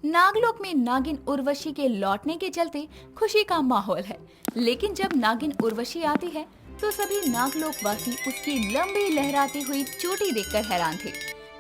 नागलोक में नागिन उर्वशी के लौटने के चलते खुशी का माहौल है। लेकिन जब नागिन उर्वशी आती है तो सभी नागलोक वासी उसकी लंबी लहराती हुई चोटी देखकर हैरान थे।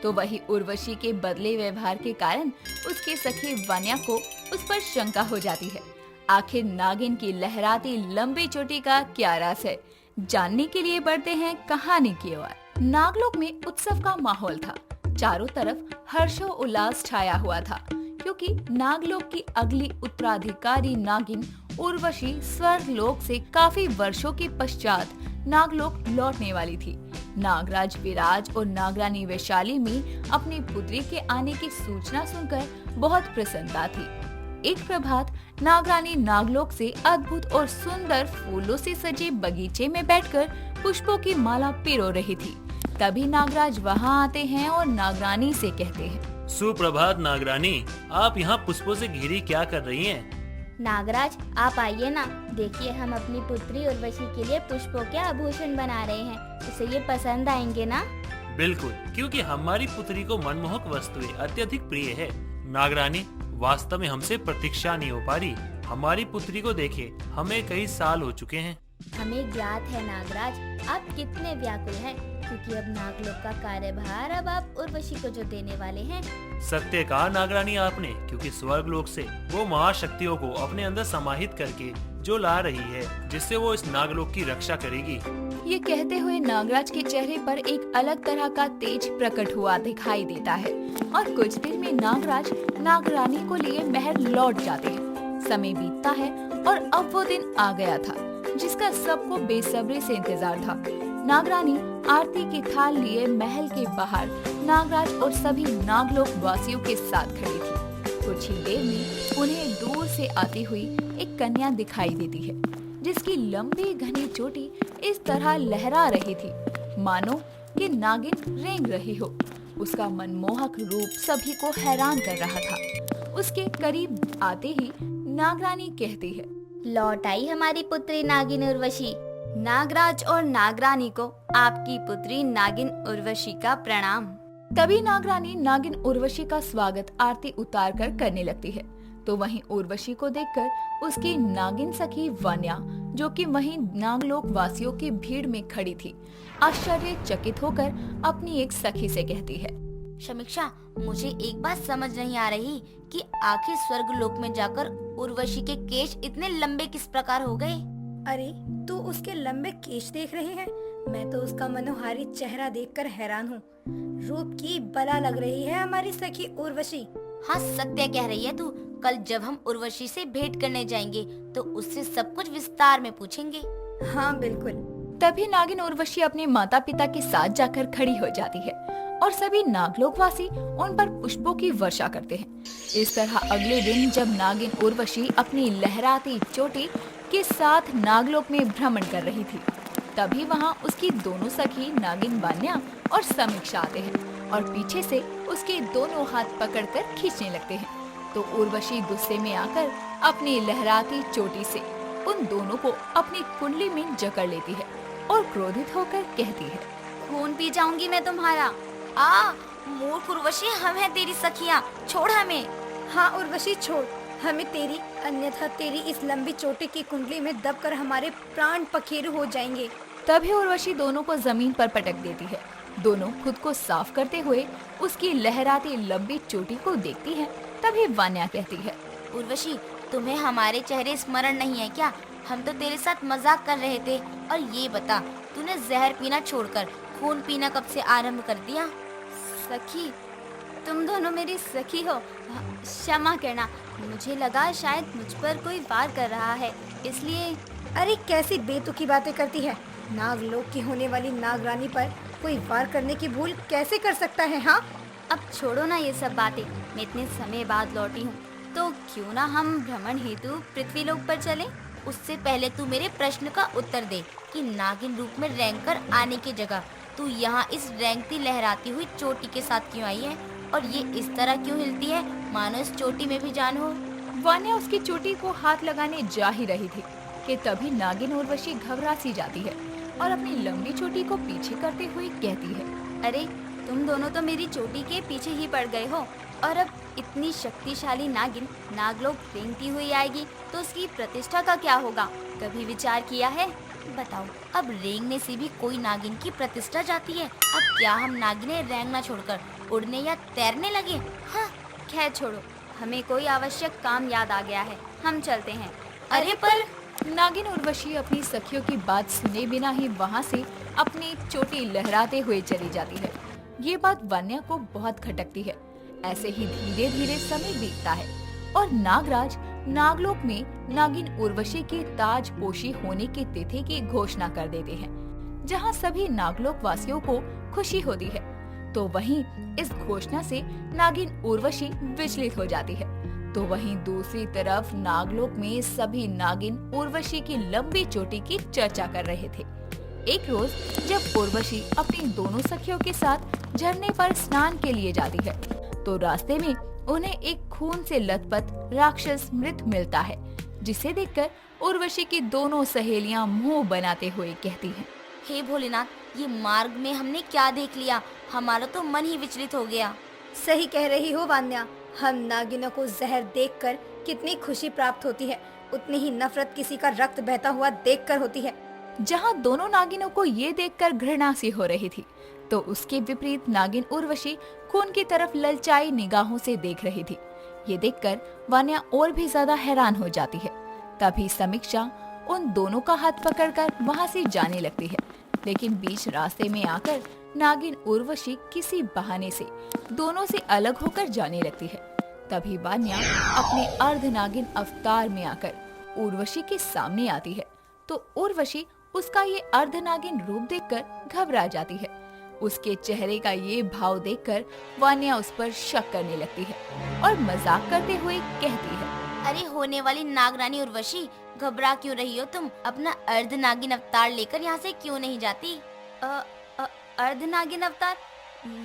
तो वही उर्वशी के बदले व्यवहार के कारण उसके सखी वान्या को उस पर शंका हो जाती है। आखिर नागिन की लहराती लंबी चोटी का क्या राज है, जानने के लिए बढ़ते हैं कहानी की ओर। नागलोक में उत्सव का माहौल था। चारों तरफ हर्षोल्लास छाया हुआ था, क्योंकि नागलोक की अगली उत्तराधिकारी नागिन उर्वशी स्वर्गलोक से काफी वर्षों के पश्चात नागलोक लौटने वाली थी। नागराज विराज और नागरानी वैशाली में अपनी पुत्री के आने की सूचना सुनकर बहुत प्रसन्नता थी। एक प्रभात नागरानी नागलोक से अद्भुत और सुंदर फूलों से सजे बगीचे में बैठकर पुष्पों की माला पिरो रही थी। तभी नागराज वहां आते हैं और नागरानी से कहते हैं, सुप्रभात नागरानी, आप यहाँ पुष्पों से घिरी क्या कर रही हैं? नागराज आप आइए ना, देखिए हम अपनी पुत्री उर्वशी के लिए पुष्पों के आभूषण बना रहे हैं। उसे ये पसंद आएंगे ना? बिल्कुल, क्योंकि हमारी पुत्री को मनमोहक वस्तुएं अत्यधिक प्रिय है। नागरानी, वास्तव में हमसे प्रतीक्षा नहीं हो पा रही। हमारी पुत्री को देखे हमें कई साल हो चुके हैं। हमें ज्ञात है नागराज, आप कितने व्याकुल हैं, क्योंकि अब नागलोक का कार्यभार अब आप उर्वशी को जो देने वाले हैं। सत्य कहा नागरानी आपने, क्योंकि स्वर्गलोक से वो महाशक्तियों को अपने अंदर समाहित करके जो ला रही है, जिससे वो इस नागलोक की रक्षा करेगी। ये कहते हुए नागराज के चेहरे पर एक अलग तरह का तेज प्रकट हुआ दिखाई देता है और कुछ देर में नागराज नागरानी को लिए महल लौट जाते हैं। समय बीतता है और अब वो दिन आ गया था जिसका सबको बेसब्री से इंतजार था। नागरानी आरती की थाल लिए महल के बाहर नागराज और सभी नागलोक वासियों के साथ खड़ी थी। कुछ ही देर में उन्हें दूर से आती हुई एक कन्या दिखाई देती है, जिसकी लंबी घनी चोटी इस तरह लहरा रही थी मानो कि नागिन रेंग रही हो। उसका मनमोहक रूप सभी को हैरान कर रहा था। उसके करीब आते ही नागरानी कहती है, लौट आई हमारी पुत्री नागिन उर्वशी। नागराज और नागरानी को आपकी पुत्री नागिन उर्वशी का प्रणाम। तभी नागरानी नागिन उर्वशी का स्वागत आरती उतार कर करने लगती है। तो वहीं उर्वशी को देखकर उसकी नागिन सखी वान्या, जो कि वहीं नागलोक वासियों की भीड़ में खड़ी थी, आश्चर्यचकित होकर अपनी एक सखी से कहती है, समीक्षा, मुझे एक बात समझ नहीं आ रही कि आखिर स्वर्गलोक में जाकर उर्वशी के केश इतने लंबे किस प्रकार हो गए? अरे, तू उसके लंबे केश देख रही है? मैं तो उसका मनोहारी चेहरा देखकर हैरान हूँ। रूप की बला लग रही है हमारी सखी उर्वशी। हाँ, सत्य कह रही है तू। कल जब हम उर्वशी से भेंट करने जाएंगे तो उससे सब कुछ विस्तार में पूछेंगे। हाँ बिल्कुल। तभी नागिन उर्वशी अपने माता पिता के साथ जाकर खड़ी हो जाती है और सभी नागलोकवासी उन पर पुष्पों की वर्षा करते हैं। इस तरह अगले दिन जब नागिन उर्वशी अपनी लहराती चोटी के साथ नागलोक में भ्रमण कर रही थी, तभी वहाँ उसकी दोनों सखी नागिन वान्या और समीक्षा आते हैं और पीछे से उसके दोनों हाथ पकड़कर खींचने लगते हैं। तो उर्वशी गुस्से में आकर अपनी लहराती चोटी से उन दोनों को अपनी कुंडली में जकड़ लेती है और क्रोधित होकर कहती है, खून पी जाऊंगी मैं तुम्हारा। मूर्ख उर्वशी, हम हैं तेरी सखियां, छोड़ हमें। हाँ उर्वशी, छोड़ हमें तेरी, अन्यथा तेरी इस लंबी चोटी की कुंडली में दबकर हमारे प्राण पखेरु हो जाएंगे। तभी उर्वशी दोनों को जमीन पर पटक देती है। दोनों खुद को साफ करते हुए उसकी लहराती लंबी चोटी को देखती हैं। तभी वान्या कहती है, उर्वशी, तुम्हें हमारे चेहरे स्मरण नहीं है क्या? हम तो तेरे साथ मजाक कर रहे थे। और ये बता, तूने जहर पीना छोड़कर खून पीना कब से आरंभ कर दिया? सखी, तुम दोनों मेरी सखी हो, क्षमा करना। मुझे लगा शायद मुझ पर कोई वार कर रहा है, इसलिए। अरे कैसी बेतुकी बातें करती है। नागलोक की होने वाली नागरानी पर कोई वार करने की भूल कैसे कर सकता है? हाँ, अब छोड़ो ना ये सब बातें। मैं इतने समय बाद लौटी हूँ, तो क्यों ना हम भ्रमण हेतु पृथ्वीलोक पर चलें? उससे पहले तू मेरे प्रश्न का उत्तर दे कि नागिन रूप में रेंगकर आने की जगह तू यहाँ इस रेंगती लहराती हुई चोटी के साथ क्यों आई है? और ये इस तरह क्यों हिलती है मानो इस चोटी में भी जान हो? वान्या उसकी चोटी को हाथ लगाने जा ही रही थी कि तभी नागिन उर्वशी घबरा सी जाती है और अपनी लंबी चोटी को पीछे करते हुए कहती है, अरे तुम दोनों तो मेरी चोटी के पीछे ही पड़ गए हो, और अब इतनी शक्तिशाली नागिन नागलोक रेंगती हुई आएगी तो उसकी प्रतिष्ठा का क्या होगा? कभी विचार किया है? बताओ, अब रेंगने से भी कोई नागिन की प्रतिष्ठा जाती है? अब क्या हम नागिनें रेंगना छोड़कर उड़ने या तैरने लगे? हाँ, खैर छोड़ो, हमें कोई आवश्यक काम याद आ गया है, हम चलते हैं। अरे पर नागिन उर्वशी अपनी सखियों की बात सुने बिना ही वहाँ से अपनी चोटी लहराते हुए चली जाती है। ये बात वान्या को बहुत खटकती है। ऐसे ही धीरे धीरे समय बीतता है और नागराज नागलोक में नागिन उर्वशी के ताजपोशी होने की तिथि की घोषणा कर देते हैं, जहाँ सभी नागलोक वासियों को खुशी होती है। तो वहीं इस घोषणा से नागिन उर्वशी विचलित हो जाती है। तो वहीं दूसरी तरफ नागलोक में सभी नागिन उर्वशी की लंबी चोटी की चर्चा कर रहे थे। एक रोज जब उर्वशी अपनी दोनों सखियों के साथ झरने पर स्नान के लिए जाती है, तो रास्ते में उन्हें एक खून से लथपथ राक्षस मृत मिलता है, जिसे देखकर उर्वशी की दोनों सहेलियां मुंह बनाते हुए कहती हैं, हे भोलेनाथ, ये मार्ग में हमने क्या देख लिया? हमारा तो मन ही विचलित हो गया। सही कह रही हो वान्या, हम नागिनों को जहर देखकर कितनी खुशी प्राप्त होती है, उतनी ही नफरत किसी का रक्त बहता हुआ देखकर होती है। जहाँ दोनों नागिनों को ये देखकर घृणा सी हो रही थी, तो उसके विपरीत नागिन उर्वशी खून की तरफ ललचाई निगाहों से देख रही थी। ये देखकर वान्या और भी ज्यादा हैरान हो जाती है। तभी समीक्षा उन दोनों का हाथ पकड़कर वहाँ से जाने लगती है, लेकिन बीच रास्ते में आकर नागिन उर्वशी किसी बहाने से दोनों से अलग होकर जाने लगती है। तभी वान्या अपने अर्ध नागिन अवतार में आकर उर्वशी के सामने आती है, तो उर्वशी उसका ये अर्ध नागिन रूप देखकर घबरा जाती है। उसके चेहरे का ये भाव देखकर वान्या उस पर शक करने लगती है और मजाक करते हुए कहती है, अरे होने वाली नागरानी उर्वशी, घबरा क्यों रही हो तुम? अपना अर्ध नागिन अवतार लेकर यहाँ से क्यों नहीं जाती? अर्ध नागिन अवतार?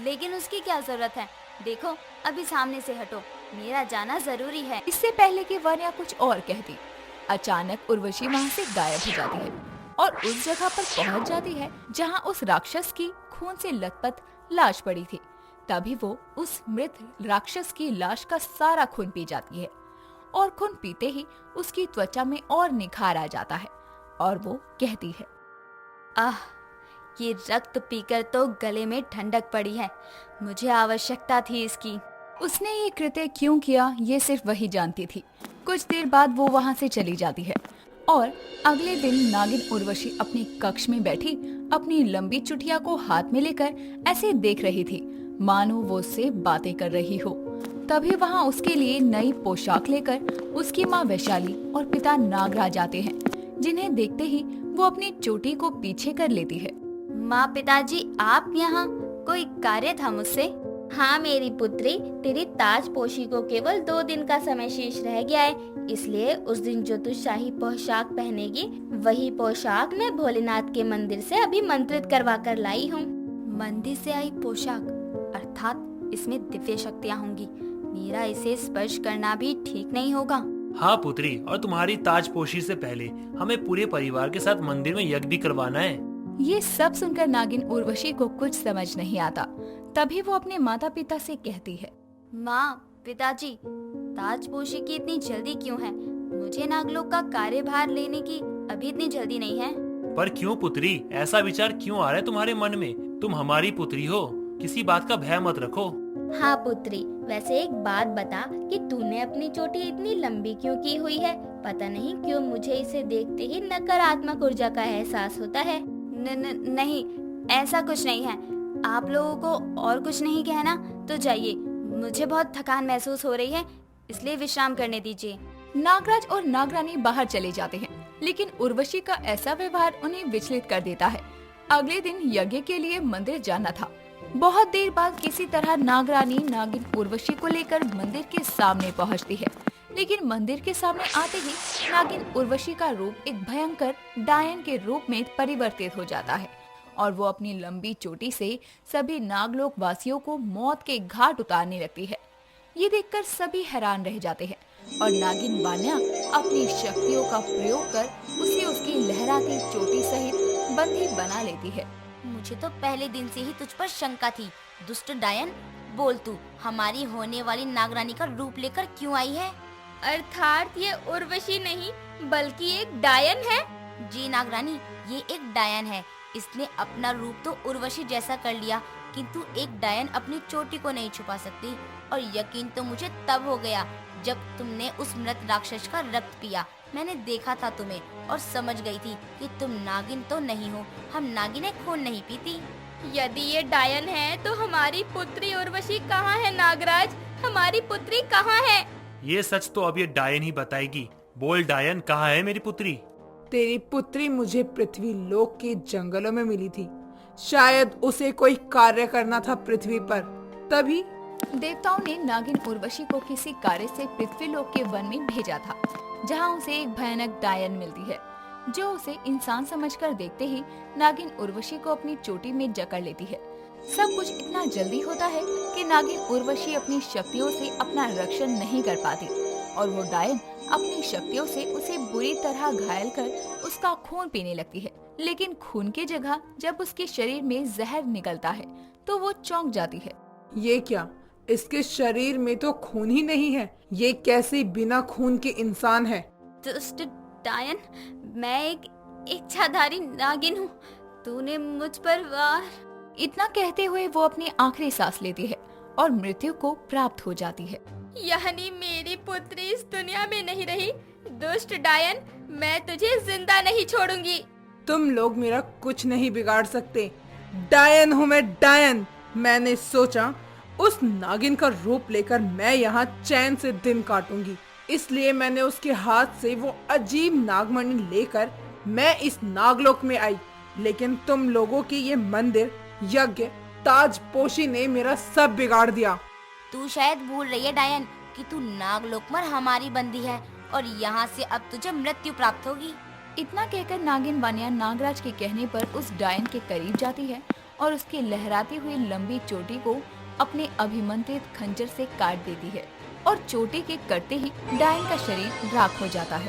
लेकिन उसकी क्या जरूरत है? देखो, अभी सामने से हटो, मेरा जाना जरूरी है। इससे पहले कि वान्या कुछ और कहती, अचानक उर्वशी वहाँ से गायब हो जाती है और उस जगह पर पहुँच जाती है जहाँ उस राक्षस की खून से लथपथ लाश पड़ी थी। तभी वो उस मृत राक्षस की लाश का सारा खून पी जाती है और खून पीते ही उसकी त्वचा में और निखार आ जाता है और वो कहती है, आह, ये रक्त पीकर तो गले में ठंडक पड़ी है, मुझे आवश्यकता थी इसकी। उसने ये कृत्य क्यों किया ये सिर्फ वही जानती थी। कुछ देर बाद वो वहाँ से चली जाती है और अगले दिन नागिन उर्वशी अपने कक्ष में बैठी अपनी लंबी चुटिया को हाथ में लेकर ऐसे देख रही थी मानो वो उससे बातें कर रही हो। तभी वहाँ उसके लिए नई पोशाक लेकर उसकी माँ वैशाली और पिता नागराज आते हैं, जिन्हें देखते ही वो अपनी चोटी को पीछे कर लेती है। माँ, पिताजी, आप यहाँ? कोई कार्य था मुझसे? हाँ मेरी पुत्री, तेरी ताजपोशी को केवल 2 दिन का समय शेष रह गया है, इसलिए उस दिन जो तू शाही पोशाक पहनेगी, वही पोशाक मैं भोलेनाथ के मंदिर से अभी मंत्रित करवा कर लाई हूँ। मंदिर से आई पोशाक, अर्थात इसमें दिव्य शक्तियाँ होंगी। मेरा इसे स्पर्श करना भी ठीक नहीं होगा। हाँ पुत्री, और तुम्हारी ताजपोशी से पहले हमें पूरे परिवार के साथ मंदिर में यज्ञ भी करवाना है। ये सब सुनकर नागिन उर्वशी को कुछ समझ नहीं आता। तभी वो अपने माता पिता से कहती है, माँ, पिताजी, ताजपोशी की इतनी जल्दी क्यों है? मुझे नागलोक का कार्यभार लेने की अभी इतनी जल्दी नहीं है। पर क्यों पुत्री, ऐसा विचार क्यों आ रहा है तुम्हारे मन में? तुम हमारी पुत्री हो, किसी बात का भय मत रखो। हाँ पुत्री, वैसे एक बात बता कि तूने अपनी चोटी इतनी लंबी क्यों की हुई है? पता नहीं क्यों मुझे इसे देखते ही नकारात्मक ऊर्जा का एहसास होता है। नहीं, ऐसा कुछ नहीं है। आप लोगों को और कुछ नहीं कहना तो जाइए, मुझे बहुत थकान महसूस हो रही है, इसलिए विश्राम करने दीजिए। नागराज और नागरानी बाहर चले जाते हैं, लेकिन उर्वशी का ऐसा व्यवहार उन्हें विचलित कर देता है। अगले दिन यज्ञ के लिए मंदिर जाना था। बहुत देर बाद किसी तरह नागरानी नागिन उर्वशी को लेकर मंदिर के सामने पहुंचती है, लेकिन मंदिर के सामने आते ही नागिन उर्वशी का रूप एक भयंकर डायन के रूप में परिवर्तित हो जाता है और वो अपनी लंबी चोटी से सभी नागलोक वासियों को मौत के घाट उतारने लगती है। ये देखकर सभी हैरान रह जाते हैं और नागिन वान्या अपनी शक्तियों का प्रयोग कर उसे उसकी लहराती चोटी सहित बंदी बना लेती है। मुझे तो पहले दिन से ही तुझ पर शंका थी दुष्ट डायन, बोल तू हमारी होने वाली नागरानी का रूप लेकर क्यों आई है? अर्थात ये उर्वशी नहीं बल्कि एक डायन है। जी नागरानी, ये एक डायन है। इसने अपना रूप तो उर्वशी जैसा कर लिया, किंतु एक डायन अपनी चोटी को नहीं छुपा सकती। और यकीन तो मुझे तब हो गया जब तुमने उस मृत राक्षस का रक्त पिया। मैंने देखा था तुम्हें और समझ गई थी कि तुम नागिन तो नहीं हो। हम नागिनें खून नहीं पीती। यदि ये डायन है तो हमारी पुत्री उर्वशी कहाँ है नागराज? हमारी पुत्री कहाँ है? ये सच तो अब ये डायन ही बताएगी। बोल डायन, कहाँ है मेरी पुत्री? तेरी पुत्री मुझे पृथ्वी लोक के जंगलों में मिली थी। शायद उसे कोई कार्य करना था पृथ्वी पर, तभी देवताओं ने नागिन उर्वशी को किसी कार्य से पृथ्वीलोक के वन में भेजा था, जहां उसे एक भयानक डायन मिलती है, जो उसे इंसान समझकर देखते ही नागिन उर्वशी को अपनी चोटी में जकड़ लेती है। सब कुछ इतना जल्दी होता है कि नागिन उर्वशी अपनी शक्तियों से अपना रक्षण नहीं कर पाती और वो डायन अपनी शक्तियों से उसे बुरी तरह घायल कर उसका खून पीने लगती है। लेकिन खून की जगह जब उसके शरीर में जहर निकलता है तो वो चौंक जाती है। ये क्या, इसके शरीर में तो खून ही नहीं है। ये कैसे बिना खून के इंसान है? दुष्ट डायन, मैं एक इच्छाधारी नागिन हूँ। तूने मुझ पर वार। इतना कहते हुए वो अपनी आखिरी सांस लेती है और मृत्यु को प्राप्त हो जाती है। यानी मेरी पुत्री इस दुनिया में नहीं रही। दुष्ट डायन, मैं तुझे जिंदा नहीं छोड़ूंगी। तुम लोग मेरा कुछ नहीं बिगाड़ सकते। डायन हूँ मैं, डायन। मैंने सोचा उस नागिन का रूप लेकर मैं यहाँ चैन से दिन काटूंगी, इसलिए मैंने उसके हाथ से वो अजीब नागमणि लेकर मैं इस नागलोक में आई। लेकिन तुम लोगों की ये मंदिर, यज्ञ, ताजपोशी ने मेरा सब बिगाड़ दिया। तू शायद भूल रही है डायन कि तू नागलोक में हमारी बंदी है और यहाँ से अब तुझे मृत्यु प्राप्त होगी। इतना कहकर नागिन वानिया नागराज के कहने पर उस डायन के करीब जाती है और उसकी लहराती हुई लंबी चोटी को अपने अभिमंत्रित खंजर से काट देती है और चोटी के कटते ही डायन का शरीर राख हो जाता है।